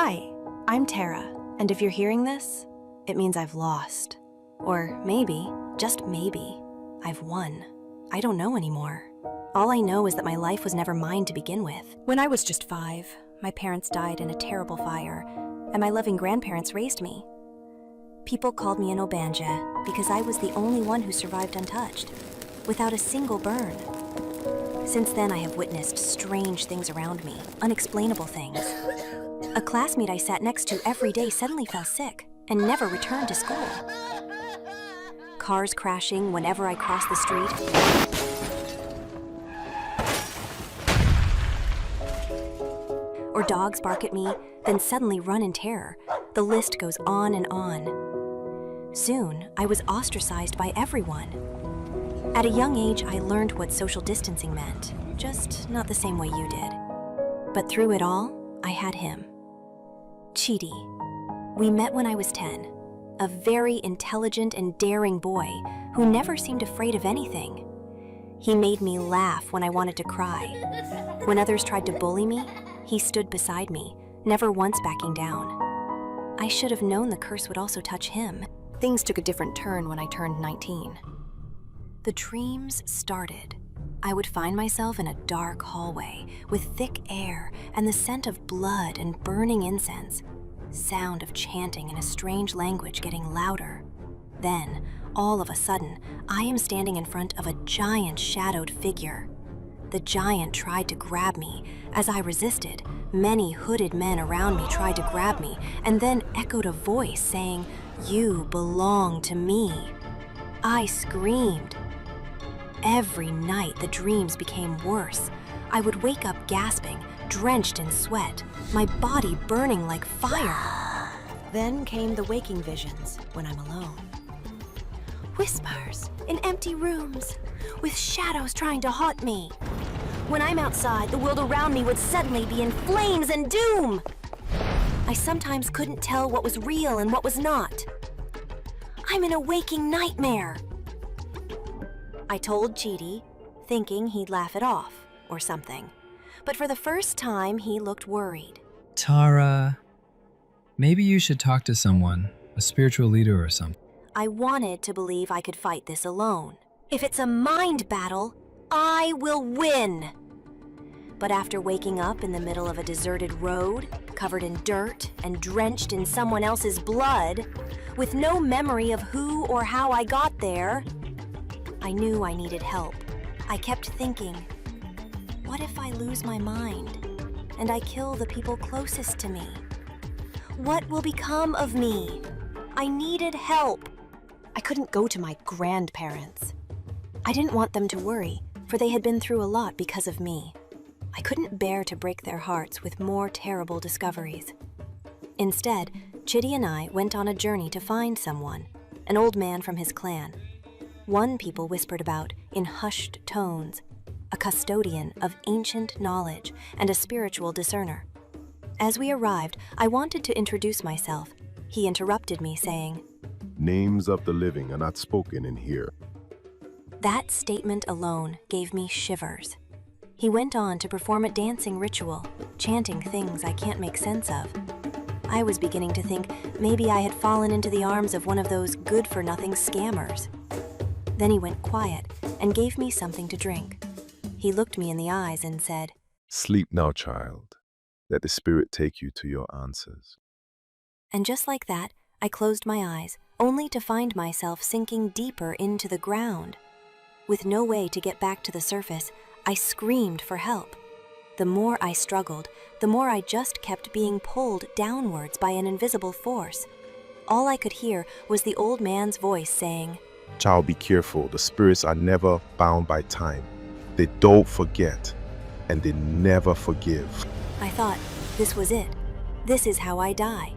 Hi, I'm Tara, and if you're hearing this, it means I've lost. Or maybe, just maybe, I've won. I don't know anymore. All I know is that my life was never mine to begin with. When I was just 5, my parents died in a terrible fire, and my loving grandparents raised me. People called me an Obanja because I was the only one who survived untouched, without a single burn. Since then, I have witnessed strange things around me, unexplainable things. A classmate I sat next to every day suddenly fell sick and never returned to school. Cars crashing whenever I crossed the street. Or dogs bark at me, then suddenly run in terror. The list goes on and on. Soon, I was ostracized by everyone. At a young age, I learned what social distancing meant, just not the same way you did. But through it all, I had him. Chidi. We met when I was 10, a very intelligent and daring boy who never seemed afraid of anything. He made me laugh when I wanted to cry. When others tried to bully me, he stood beside me, never once backing down. I should have known the curse would also touch him. Things took a different turn when I turned 19. The dreams started. I would find myself in a dark hallway with thick air and the scent of blood and burning incense. Sound of chanting in a strange language getting louder. Then, all of a sudden, I am standing in front of a giant shadowed figure. The giant tried to grab me. As I resisted, many hooded men around me tried to grab me, and then echoed a voice saying, "You belong to me." I screamed. Every night, the dreams became worse. I would wake up gasping, drenched in sweat, my body burning like fire. Then came the waking visions when I'm alone. Whispers in empty rooms, with shadows trying to haunt me. When I'm outside, the world around me would suddenly be in flames and doom. I sometimes couldn't tell what was real and what was not. I'm in a waking nightmare. I told Chidi, thinking he'd laugh it off or something. But for the first time, he looked worried. Tara, maybe you should talk to someone, a spiritual leader or something. I wanted to believe I could fight this alone. If it's a mind battle, I will win. But after waking up in the middle of a deserted road, covered in dirt and drenched in someone else's blood, with no memory of who or how I got there, I knew I needed help. I kept thinking, what if I lose my mind and I kill the people closest to me? What will become of me? I needed help. I couldn't go to my grandparents. I didn't want them to worry, for they had been through a lot because of me. I couldn't bear to break their hearts with more terrible discoveries. Instead, Chidi and I went on a journey to find someone, an old man from his clan. One people whispered about in hushed tones, a custodian of ancient knowledge and a spiritual discerner. As we arrived, I wanted to introduce myself. He interrupted me, saying, "Names of the living are not spoken in here." That statement alone gave me shivers. He went on to perform a dancing ritual, chanting things I can't make sense of. I was beginning to think maybe I had fallen into the arms of one of those good-for-nothing scammers. Then he went quiet and gave me something to drink. He looked me in the eyes and said, "Sleep now, child. Let the spirit take you to your answers." And just like that, I closed my eyes, only to find myself sinking deeper into the ground. With no way to get back to the surface, I screamed for help. The more I struggled, the more I just kept being pulled downwards by an invisible force. All I could hear was the old man's voice saying, "Child, be careful. The spirits are never bound by time. They don't forget, and they never forgive." I thought, this was it. This is how I die.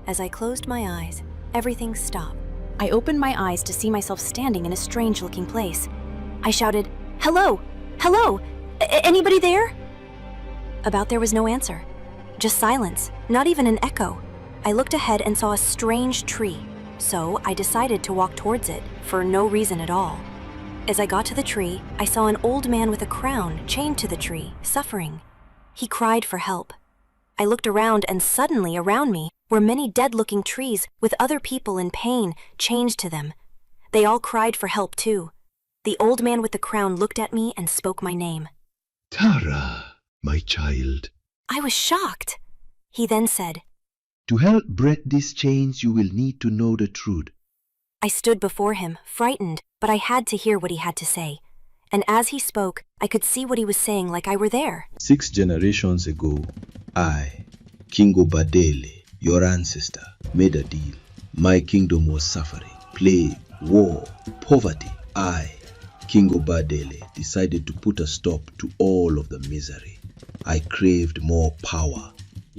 As I closed my eyes, everything stopped. I opened my eyes to see myself standing in a strange-looking place. I shouted, "Hello! Hello! Anybody there?" About there was no answer. Just silence, not even an echo. I looked ahead and saw a strange tree, so I decided to walk towards it for no reason at all. As I got to the tree, I saw an old man with a crown chained to the tree, suffering. He cried for help. I looked around, and suddenly around me were many dead-looking trees with other people in pain chained to them. They all cried for help too. The old man with the crown looked at me and spoke my name. Tara, my child. I was shocked. He then said, To help break these chains, you will need to know the truth. I stood before him, frightened, but I had to hear what he had to say. And as he spoke, I could see what he was saying like I were there. 6 generations ago, I, King Obadele, your ancestor, made a deal. My kingdom was suffering, plague, war, poverty. I, King Obadele, decided to put a stop to all of the misery. I craved more power,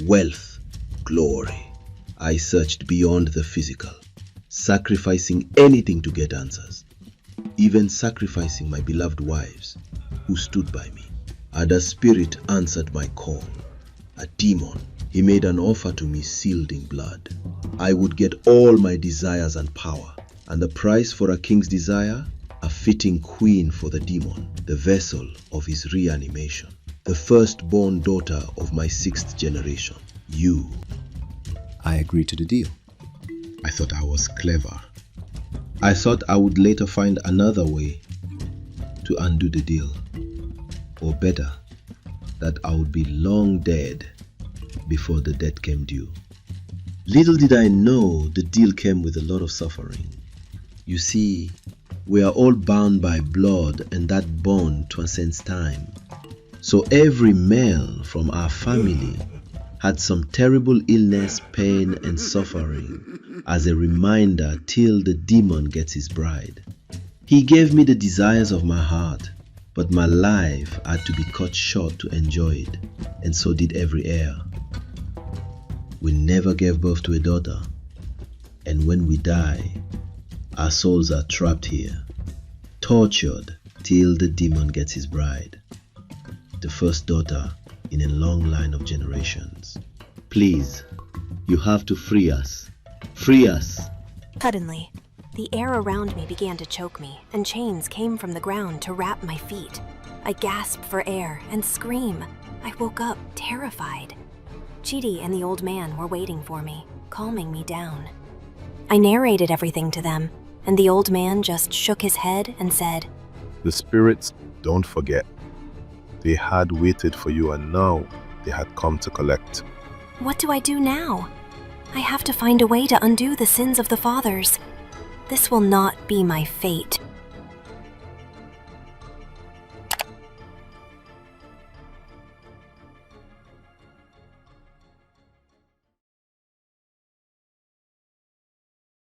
wealth, glory. I searched beyond the physical, sacrificing anything to get answers, even sacrificing my beloved wives who stood by me. And a spirit answered my call, a demon. He made an offer to me sealed in blood. I would get all my desires and power, and the price for a king's desire, a fitting queen for the demon, the vessel of his reanimation, the firstborn daughter of my 6th generation, you. I agreed to the deal. I thought I was clever. I thought I would later find another way to undo the deal. Or better, that I would be long dead before the debt came due. Little did I know the deal came with a lot of suffering. You see, we are all bound by blood, and that bond transcends time. So every male from our family had some terrible illness, pain, and suffering as a reminder till the demon gets his bride. He gave me the desires of my heart, but my life had to be cut short to enjoy it, and so did every heir. We never gave birth to a daughter, and when we die, our souls are trapped here, tortured till the demon gets his bride, the first daughter in a long line of generations. Please, you have to free us. Free us. Suddenly, the air around me began to choke me, and chains came from the ground to wrap my feet. I gasped for air and screamed. I woke up terrified. Chidi and the old man were waiting for me, calming me down. I narrated everything to them, and the old man just shook his head and said, The spirits don't forget. They had waited for you, and now they had come to collect. What do I do now? I have to find a way to undo the sins of the fathers. This will not be my fate.